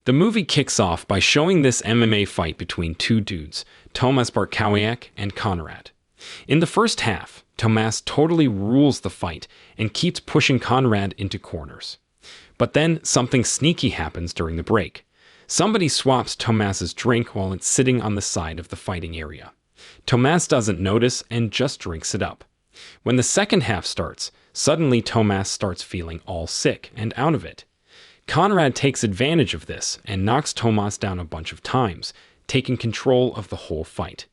The movie kicks off by showing this MMA fight between two dudes, Tomasz Bartkowiak and Konrad. In the first half, Tomasz totally rules the fight and keeps pushing Konrad into corners. But then something sneaky happens during the break. Somebody swaps Tomasz's drink while it's sitting on the side of the fighting area. Tomasz doesn't notice and just drinks it up. When the second half starts, suddenly Tomasz starts feeling all sick and out of it. Konrad takes advantage of this and knocks Tomasz down a bunch of times, taking control of the whole fight.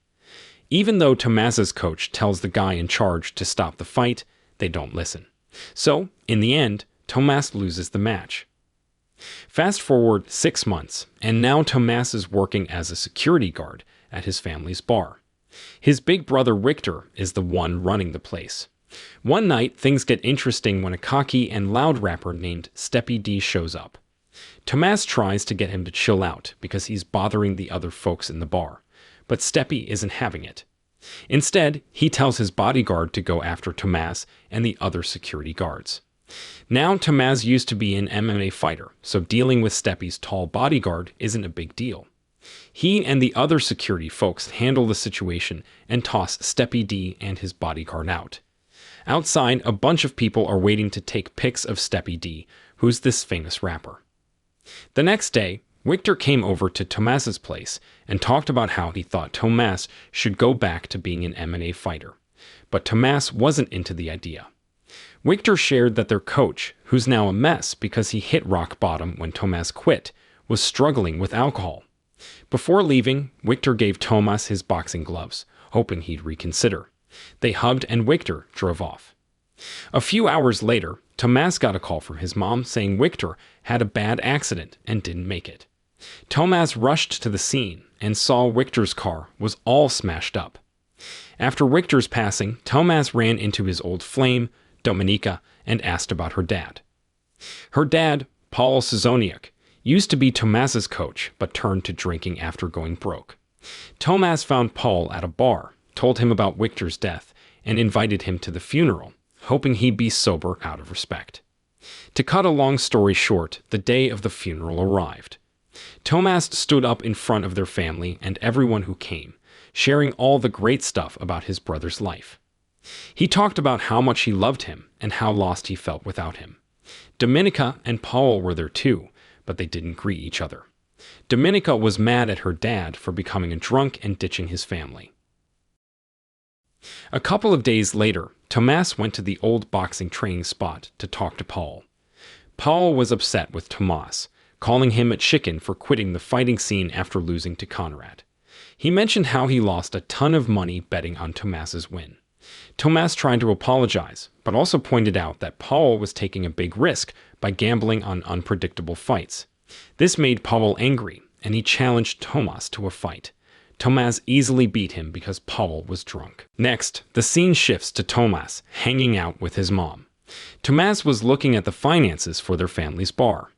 Even though Tomasz's coach tells the guy in charge to stop the fight, they don't listen. So, in the end, Tomasz loses the match. Fast forward 6 months, and now Tomasz is working as a security guard at his family's bar. His big brother Victor is the one running the place. One night, things get interesting when a cocky and loud rapper named Steppy D shows up. Tomasz tries to get him to chill out because he's bothering the other folks in the bar, but Steppy isn't having it. Instead, he tells his bodyguard to go after Tomasz and the other security guards. Now, Tomasz used to be an MMA fighter, so dealing with Steppy's tall bodyguard isn't a big deal. He and the other security folks handle the situation and toss Steppy D and his bodyguard out. Outside, a bunch of people are waiting to take pics of Steppy D, who's this famous rapper. The next day, Victor came over to Tomasz's place and talked about how he thought Tomasz should go back to being an MMA fighter. But Tomasz wasn't into the idea. Victor shared that their coach, who's now a mess because he hit rock bottom when Tomasz quit, was struggling with alcohol. Before leaving, Victor gave Tomasz his boxing gloves, hoping he'd reconsider. They hugged and Victor drove off. A few hours later, Tomasz got a call from his mom saying Victor had a bad accident and didn't make it. Tomasz rushed to the scene and saw Victor's car was all smashed up. After Victor's passing, Tomasz ran into his old flame, Dominika, and asked about her dad. Her dad, Paul Sezoniak, used to be Tomasz's coach but turned to drinking after going broke. Tomasz found Paul at a bar, told him about Victor's death, and invited him to the funeral, hoping he'd be sober out of respect. To cut a long story short, the day of the funeral arrived. Tomasz stood up in front of their family and everyone who came, sharing all the great stuff about his brother's life. He talked about how much he loved him and how lost he felt without him. Dominika and Paul were there too, but they didn't greet each other. Dominika was mad at her dad for becoming a drunk and ditching his family. A couple of days later, Tomasz went to the old boxing training spot to talk to Paul. Paul was upset with Tomasz, calling him a chicken for quitting the fighting scene after losing to Konrad. He mentioned how he lost a ton of money betting on Tomasz's win. Tomasz tried to apologize, but also pointed out that Paul was taking a big risk by gambling on unpredictable fights. This made Paul angry, and he challenged Tomasz to a fight. Tomasz easily beat him because Paul was drunk. Next, the scene shifts to Tomasz hanging out with his mom. Tomasz was looking at the finances for their family's bar.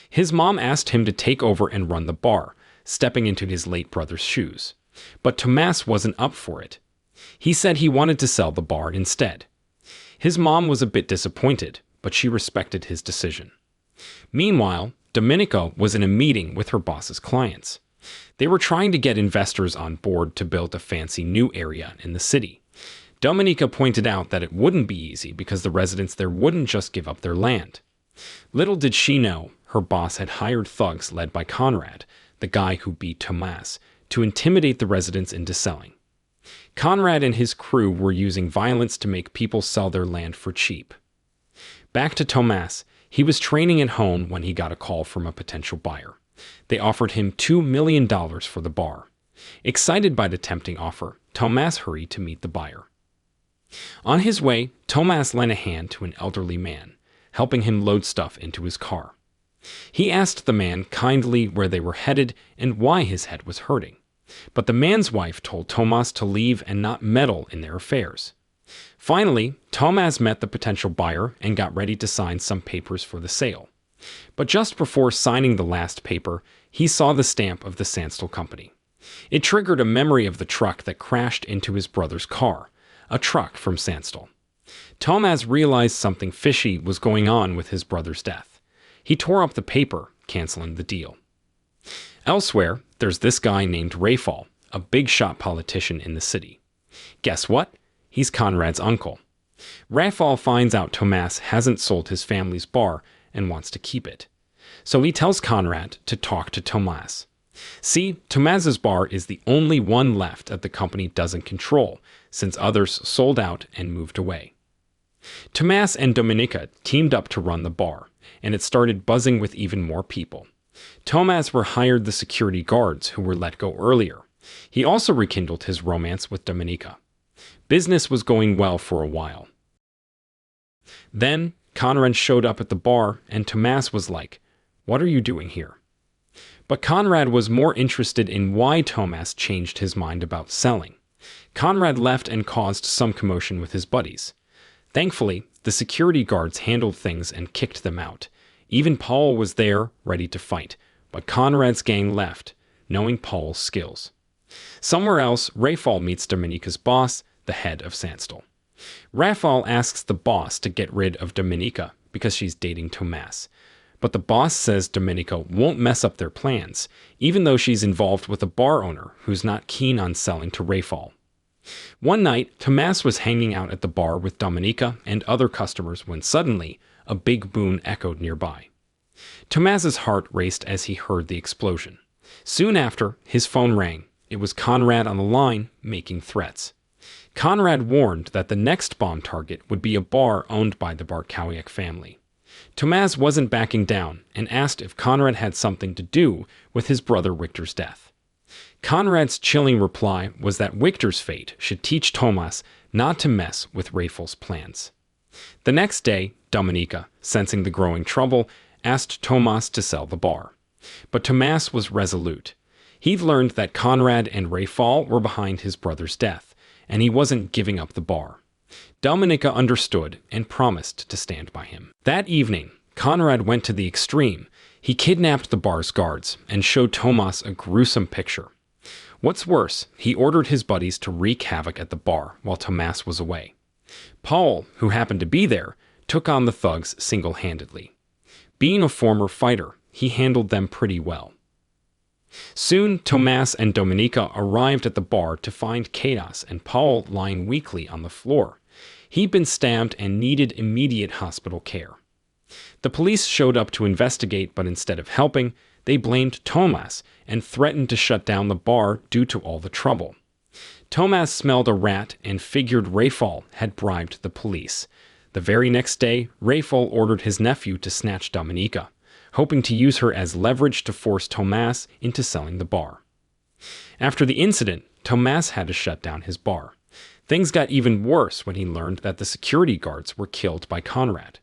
His mom asked him to take over and run the bar, stepping into his late brother's shoes. But Tomasz wasn't up for it. He said he wanted to sell the bar instead. His mom was a bit disappointed, but she respected his decision. Meanwhile, Dominika was in a meeting with her boss's clients. They were trying to get investors on board to build a fancy new area in the city. Dominika pointed out that it wouldn't be easy because the residents there wouldn't just give up their land. Little did she know, her boss had hired thugs led by Konrad, the guy who beat Tomasz, to intimidate the residents into selling. Konrad and his crew were using violence to make people sell their land for cheap. Back to Tomasz, he was training at home when he got a call from a potential buyer. They offered him $2 million for the bar. Excited by the tempting offer, Tomasz hurried to meet the buyer. On his way, Tomasz lent a hand to an elderly man, helping him load stuff into his car. He asked the man kindly where they were headed and why his head was hurting. But the man's wife told Tomasz to leave and not meddle in their affairs. Finally, Tomasz met the potential buyer and got ready to sign some papers for the sale. But just before signing the last paper, he saw the stamp of the Sandstorm Company. It triggered a memory of the truck that crashed into his brother's car, a truck from Sandstorm. Tomasz realized something fishy was going on with his brother's death. He tore up the paper, canceling the deal. Elsewhere, there's this guy named Rayfall, a big-shot politician in the city. Guess what? He's Conrad's uncle. Rayfall finds out Tomas hasn't sold his family's bar and wants to keep it. So he tells Conrad to talk to Tomas. See, Tomas's bar is the only one left that the company doesn't control, since others sold out and moved away. Tomas and Dominika teamed up to run the bar, and it started buzzing with even more people. Tomas hired the security guards who were let go earlier. He also rekindled his romance with Dominika. Business was going well for a while. Then, Conrad showed up at the bar, and Tomas was like, "What are you doing here?" But Conrad was more interested in why Tomas changed his mind about selling. Conrad left and caused some commotion with his buddies. Thankfully, the security guards handled things and kicked them out. Even Paul was there, ready to fight, but Conrad's gang left, knowing Paul's skills. Somewhere else, Rayfall meets Dominika's boss, the head of Sandstorm. Rayfall asks the boss to get rid of Dominika because she's dating Tomas. But the boss says Dominika won't mess up their plans, even though she's involved with a bar owner who's not keen on selling to Rayfall. One night, Tomas was hanging out at the bar with Dominika and other customers when suddenly, a big boom echoed nearby. Tomas's heart raced as he heard the explosion. Soon after, his phone rang. It was Conrad on the line, making threats. Conrad warned that the next bomb target would be a bar owned by the Barkowiak family. Tomas wasn't backing down and asked if Conrad had something to do with his brother Victor's death. Conrad's chilling reply was that Victor's fate should teach Tomas not to mess with Rayfall's plans. The next day, Dominika, sensing the growing trouble, asked Tomas to sell the bar. But Tomas was resolute. He'd learned that Conrad and Rayfall were behind his brother's death, and he wasn't giving up the bar. Dominika understood and promised to stand by him. That evening, Conrad went to the extreme. He kidnapped the bar's guards and showed Tomas a gruesome picture. What's worse, he ordered his buddies to wreak havoc at the bar while Tomas was away. Paul, who happened to be there, took on the thugs single-handedly. Being a former fighter, he handled them pretty well. Soon, Tomas and Dominika arrived at the bar to find Chaos and Paul lying weakly on the floor. He'd been stabbed and needed immediate hospital care. The police showed up to investigate, but instead of helping, they blamed Tomas and threatened to shut down the bar due to all the trouble. Tomas smelled a rat and figured Rayfall had bribed the police. The very next day, Rayfall ordered his nephew to snatch Dominika, hoping to use her as leverage to force Tomas into selling the bar. After the incident, Tomas had to shut down his bar. Things got even worse when he learned that the security guards were killed by Conrad.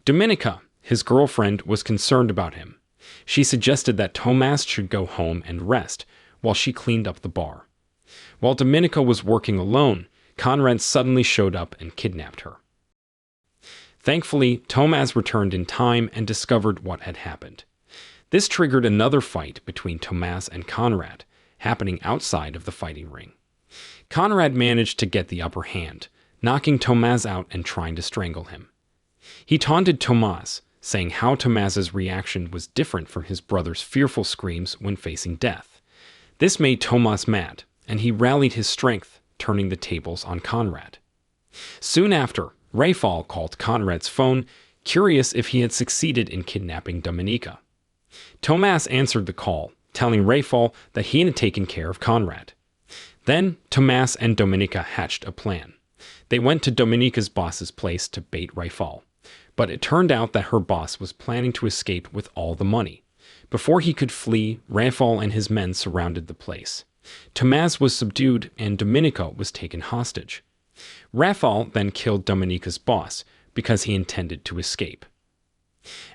Dominika, his girlfriend, was concerned about him. She suggested that Tomas should go home and rest while she cleaned up the bar. While Dominika was working alone, Conrad suddenly showed up and kidnapped her. Thankfully, Tomas returned in time and discovered what had happened. This triggered another fight between Tomas and Conrad, happening outside of the fighting ring. Conrad managed to get the upper hand, knocking Tomas out and trying to strangle him. He taunted Tomas, saying how Tomas's reaction was different from his brother's fearful screams when facing death. This made Tomas mad, and he rallied his strength, turning the tables on Conrad. Soon after, Rayfall called Conrad's phone, curious if he had succeeded in kidnapping Dominika. Tomas answered the call, telling Rayfall that he had taken care of Conrad. Then, Tomas and Dominika hatched a plan. They went to Dominika's boss's place to bait Rayfall, but it turned out that her boss was planning to escape with all the money. Before he could flee, Rayfall and his men surrounded the place. Tomas was subdued and Dominika was taken hostage. Rayfall then killed Dominika's boss because he intended to escape.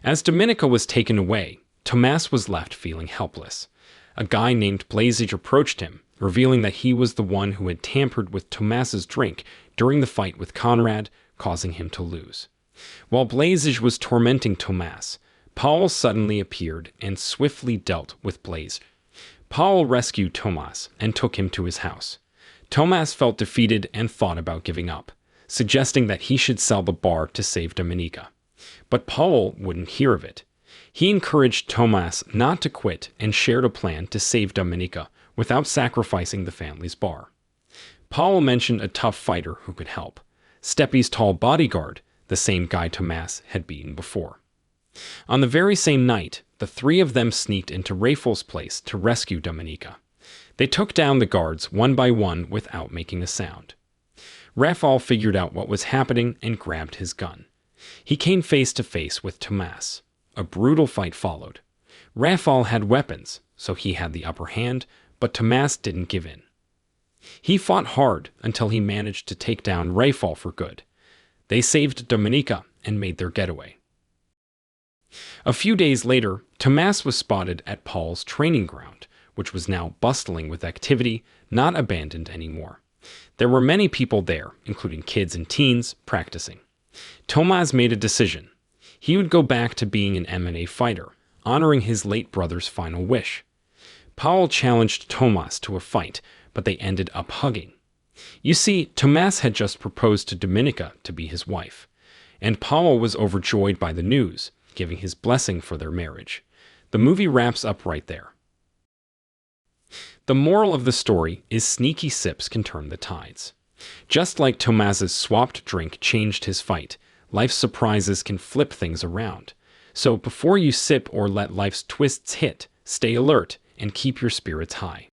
As Dominika was taken away, Tomas was left feeling helpless. A guy named Blazage approached him, revealing that he was the one who had tampered with Tomas's drink during the fight with Conrad, causing him to lose. While Blazage was tormenting Tomas, Paul suddenly appeared and swiftly dealt with Blaze. Paul rescued Tomas and took him to his house. Tomas felt defeated and thought about giving up, suggesting that he should sell the bar to save Dominika. But Paul wouldn't hear of it. He encouraged Tomas not to quit and shared a plan to save Dominika without sacrificing the family's bar. Paul mentioned a tough fighter who could help, Steppe's tall bodyguard, the same guy Tomas had beaten before. On the very same night, the three of them sneaked into Rafal's place to rescue Dominika. They took down the guards one by one without making a sound. Rafal figured out what was happening and grabbed his gun. He came face to face with Tomas. A brutal fight followed. Rafal had weapons, so he had the upper hand, but Tomas didn't give in. He fought hard until he managed to take down Rafal for good. They saved Dominika and made their getaway. A few days later, Tomas was spotted at Paul's training ground, which was now bustling with activity, not abandoned anymore. There were many people there, including kids and teens, practicing. Tomas made a decision. He would go back to being an MMA fighter, honoring his late brother's final wish. Paul challenged Tomas to a fight, but they ended up hugging. You see, Tomas had just proposed to Dominika to be his wife, and Paul was overjoyed by the news, giving his blessing for their marriage. The movie wraps up right there. The moral of the story is sneaky sips can turn the tides. Just like Tomas's swapped drink changed his fight, life's surprises can flip things around. So before you sip or let life's twists hit, stay alert and keep your spirits high.